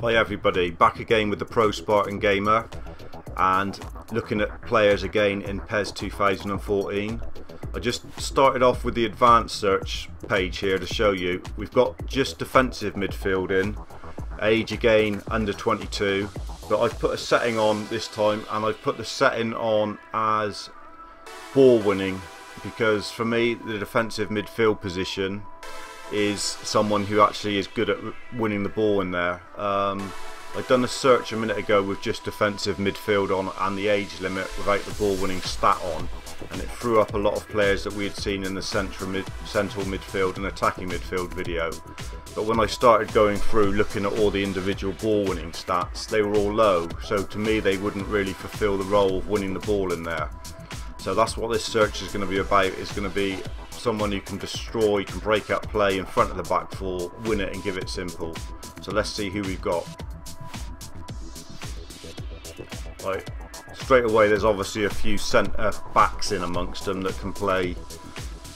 Hi everybody, back again with the TheProSpartanGamer and looking at players again in PES 2014. I just started off with the advanced search page here to show you. We've got just defensive midfield in, age again under 22, but I've put a setting on this time and I've put the setting on as ball winning, because for me the defensive midfield position is someone who actually is good at winning the ball in there. I'd done a search a minute ago with just defensive midfield on and the age limit without the ball winning stat on, and it threw up a lot of players that we had seen in the central midfield and attacking midfield video. But when I started going through looking at all the individual ball winning stats, they were all low, so to me they wouldn't really fulfill the role of winning the ball in there. So that's what this search is going to be about. It's going to be someone who can destroy, can break up play in front of the back four, win it and give it simple. So let's see who we've got. Right, straight away there's obviously a few centre backs in amongst them that can play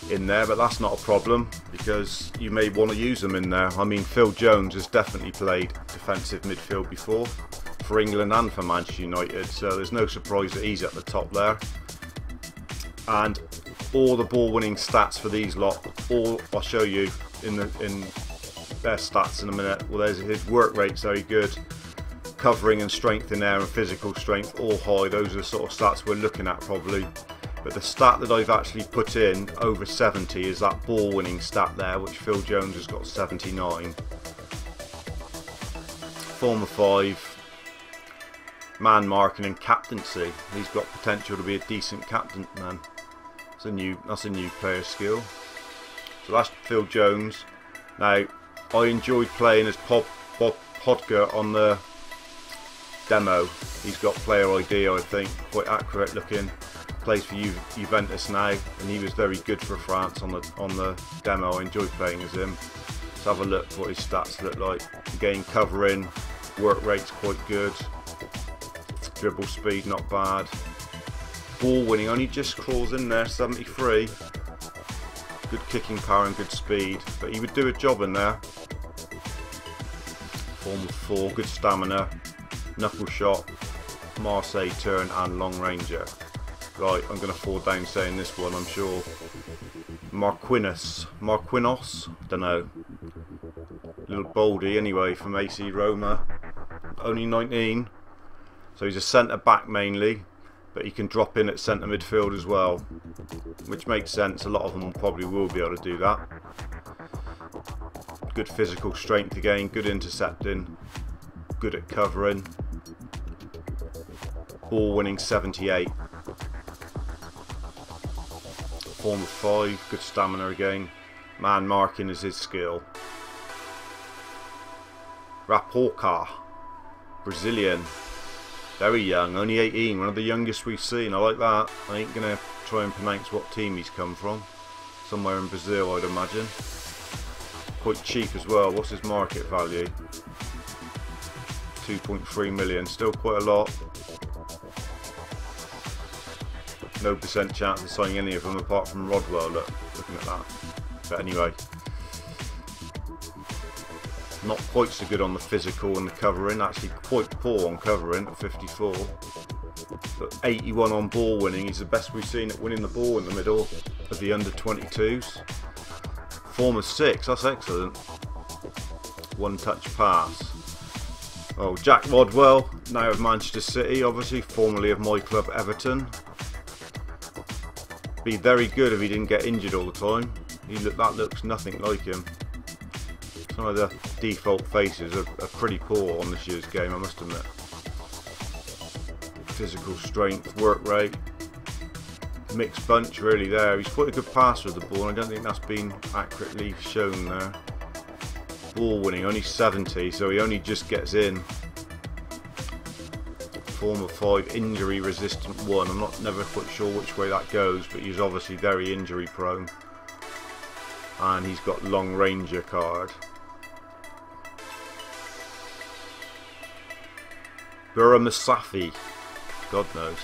in there, but that's not a problem because you may want to use them in there. I mean, Phil Jones has definitely played defensive midfield before for England and for Manchester United, so there's no surprise that he's at the top there. And all the ball winning stats for these lot, all I'll show you in their stats in a minute. Well, there's his work rate's very good, covering and strength in air and physical strength all high. Those are the sort of stats we're looking at probably. But the stat that I've actually put in over 70 is that ball winning stat there, which Phil Jones has got 79. Form of 5. Man marking and captaincy. He's got potential to be a decent captain, man. That's a new player skill. So that's Phil Jones. Now, I enjoyed playing as Podger on the demo. He's got player ID, I think, quite accurate looking. Plays for Juventus now, and he was very good for France on the demo. I enjoyed playing as him. Let's have a look what his stats look like. Again, covering, work rate's quite good. Dribble speed not bad. Ball winning only just crawls in there, 73. Good kicking power and good speed, but he would do a job in there. Form of 4, good stamina, knuckle shot, Marseille turn and long ranger. Right, I'm going to fall down saying this one, I'm sure. Marquinos, don't know. Little Baldy anyway from AC Roma, only 19. So he's a centre back mainly, but he can drop in at centre midfield as well, which makes sense. A lot of them probably will be able to do that. Good physical strength again, good intercepting, good at covering. Ball winning 78. Form of 5, good stamina again. Man marking is his skill. Raporca, Brazilian. Very young, only 18, one of the youngest we've seen. I like that. I ain't going to try and pronounce what team he's come from. Somewhere in Brazil, I'd imagine. Quite cheap as well. What's his market value? 2.3 million, still quite a lot. No % chance of signing any of them apart from Rodwell, looking at that. But anyway, not quite so good on the physical and the covering, actually quite poor on covering at 54. But 81 on ball winning, he's the best we've seen at winning the ball in the middle of the under 22s. Form of 6, that's excellent. One touch pass. Oh, Jack Rodwell, now of Manchester City, obviously, formerly of my club Everton. Be very good if he didn't get injured all the time. That looks nothing like him. Some of the default faces are pretty poor on this year's game, I must admit. Physical strength, work rate, mixed bunch really there. He's quite a good passer of the ball, and I don't think that's been accurately shown there. Ball winning, only 70, so he only just gets in. Form of 5, injury resistant 1. I'm never quite sure which way that goes, but he's obviously very injury prone. And he's got long ranger card. Burra Musafi, God knows,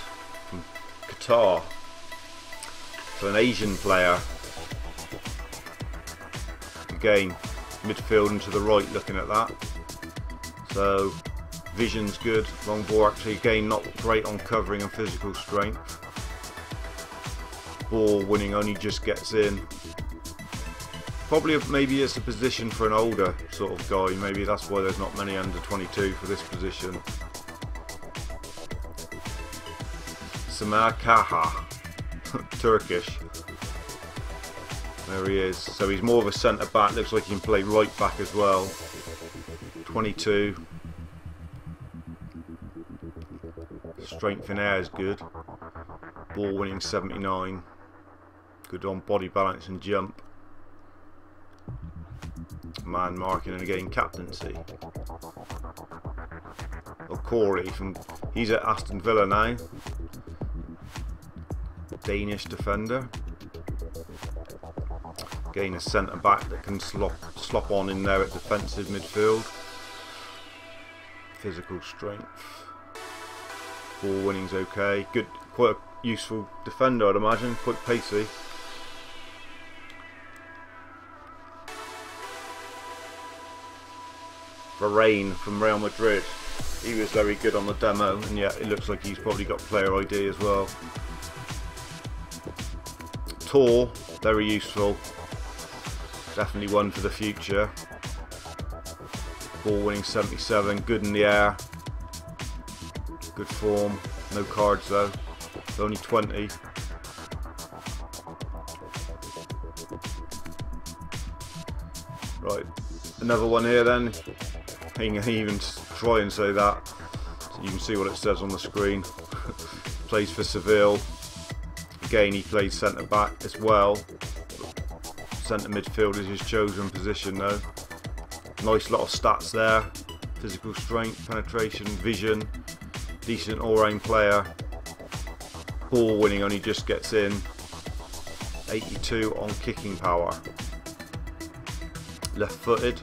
from Qatar. So an Asian player. Again, midfield and to the right looking at that. So vision's good. Long ball actually again not great on covering and physical strength. Ball winning only just gets in. Probably maybe it's a position for an older sort of guy. Maybe that's why there's not many under 22 for this position. Samarkaha, Turkish. There he is. So he's more of a centre back. Looks like he can play right back as well. 22. Strength in air is good. Ball winning 79. Good on body balance and jump. Man marking and again captaincy. Corey he's at Aston Villa now. Danish defender. Again a centre back that can slop on in there at defensive midfield. Physical strength. Ball winning's okay. Good, quite a useful defender I'd imagine, quite pacey. Varane from Real Madrid. He was very good on the demo, and yeah, it looks like he's probably got player ID as well. Tall, very useful. Definitely one for the future. Ball winning 77, good in the air. Good form, no cards though. Only 20. Right, another one here then. I can even try and say that, so you can see what it says on the screen. Plays for Seville. Again, he plays centre back as well. Centre midfield is his chosen position though. Nice lot of stats there. Physical strength, penetration, vision. Decent all-round player. Ball winning only just gets in. 82 on kicking power. Left footed.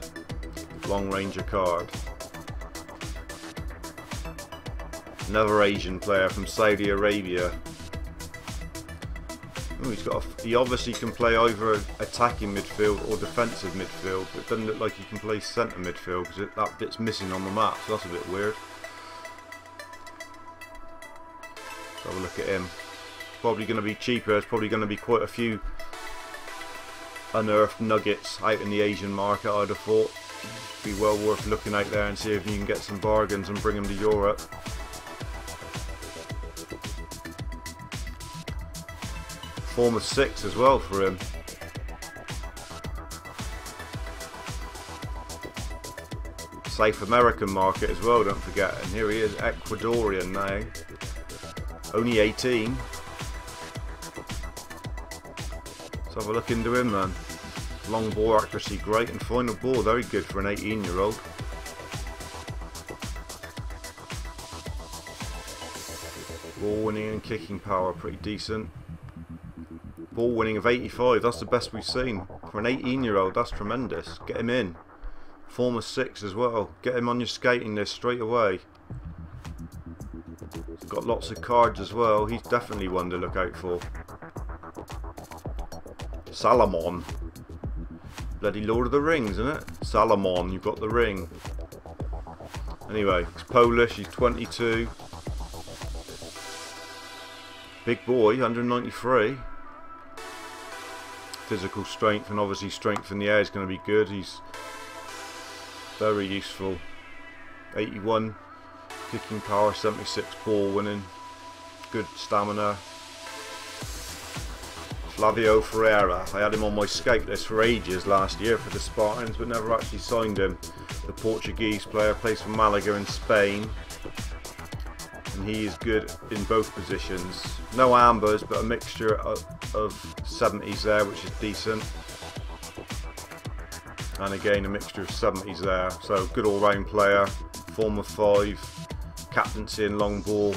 Long ranger card. Another Asian player from Saudi Arabia. Ooh, he obviously can play either attacking midfield or defensive midfield, but it doesn't look like he can play centre midfield because that bit's missing on the map, so that's a bit weird. Let's have a look at him. Probably going to be cheaper. There's probably going to be quite a few unearthed nuggets out in the Asian market, I'd have thought. Be well worth looking out there and see if you can get some bargains and bring them to Europe. Form of 6 as well for him. South American market as well, don't forget. And here he is, Ecuadorian now. Only 18. Let's have a look into him then. Long ball accuracy great, and final ball very good for an 18-year-old. Ball winning and kicking power pretty decent. Ball winning of 85, that's the best we've seen. For an 18-year-old, that's tremendous. Get him in. Form of 6 as well. Get him on your scouting list straight away. He's got lots of cards as well. He's definitely one to look out for. Salomon. Bloody Lord of the Rings, isn't it? Salomon, you've got the ring. Anyway, he's Polish, he's 22. Big boy, 193. Physical strength and obviously strength in the air is going to be good. He's very useful. 81 kicking power, 76 ball winning. Good stamina. Flavio Ferreira. I had him on my scout list for ages last year for the Spartans, but never actually signed him. The Portuguese player, plays for Malaga in Spain, and he is good in both positions. No ambers, but a mixture of 70s there, which is decent, and again a mixture of 70s there. So good all-round player. Form of 5, captaincy and long ball.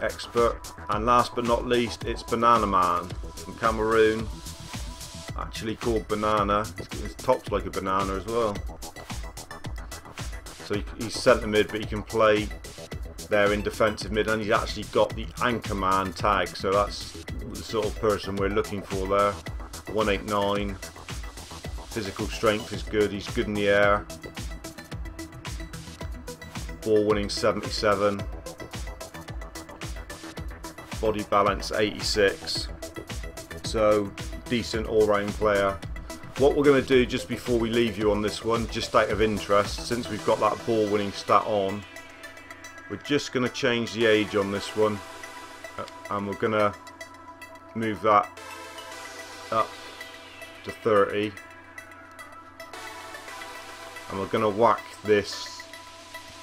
Expert. And last but not least, it's Banana Man from Cameroon. Actually called Banana. His top's like a banana as well. So he's centre mid, but he can play there in defensive mid, and he's actually got the anchor man tag. So that's the sort of person we're looking for there. 189. Physical strength is good. He's good in the air. ball winning 77, body balance 86, so decent all-round player. What we're going to do just before we leave you on this one, just out of interest, since we've got that ball winning stat on, we're just going to change the age on this one, and we're going to move that up to 30, and we're going to whack this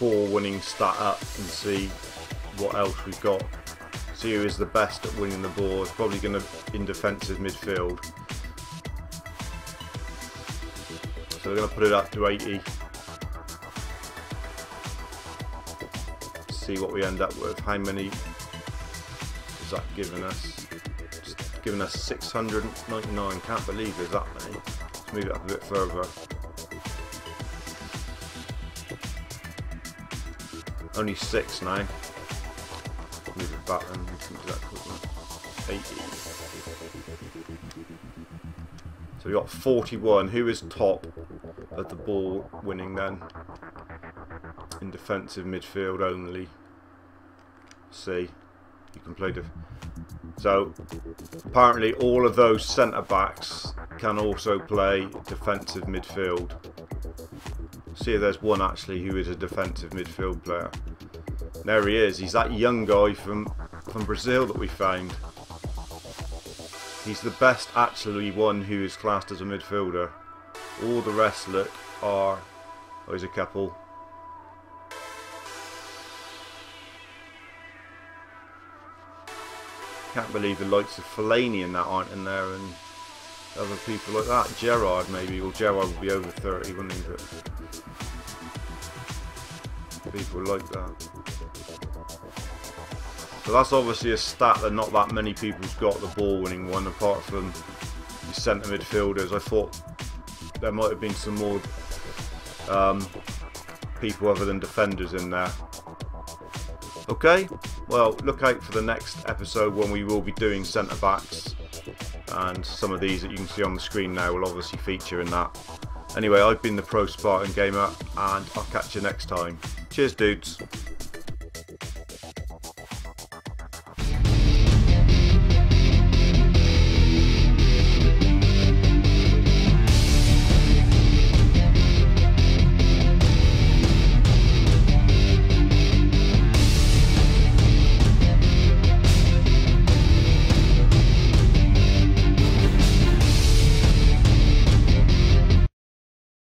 ball winning stat up and see what else we've got. See who is the best at winning the ball. It's probably going to in defensive midfield. So we're going to put it up to 80. See what we end up with. How many is that giving us? It's giving us 699. Can't believe there's that many. Let's move it up a bit further. Only 6 now. Move it back and do that quickly. 80. So we got 41. Who is top of the ball winning then? In defensive midfield only. See, you can play so apparently all of those centre backs can also play defensive midfield. See if there's one actually who is a defensive midfield player. There he is. He's that young guy from Brazil that we found. He's the best actually one who is classed as a midfielder. All the rest look are, oh, there's a couple. Can't believe the likes of Fellaini and that aren't in there, and other people like that. Gerrard maybe, or Gerrard would be over 30, wouldn't he? But people like that. So that's obviously a stat that not that many people's got, the ball winning one, apart from the centre midfielders. I thought there might have been some more people other than defenders in there. Okay, well, look out for the next episode when we will be doing centre backs, and some of these that you can see on the screen now will obviously feature in that. Anyway, I've been the Pro Spartan Gamer, and I'll catch you next time. Cheers, dudes.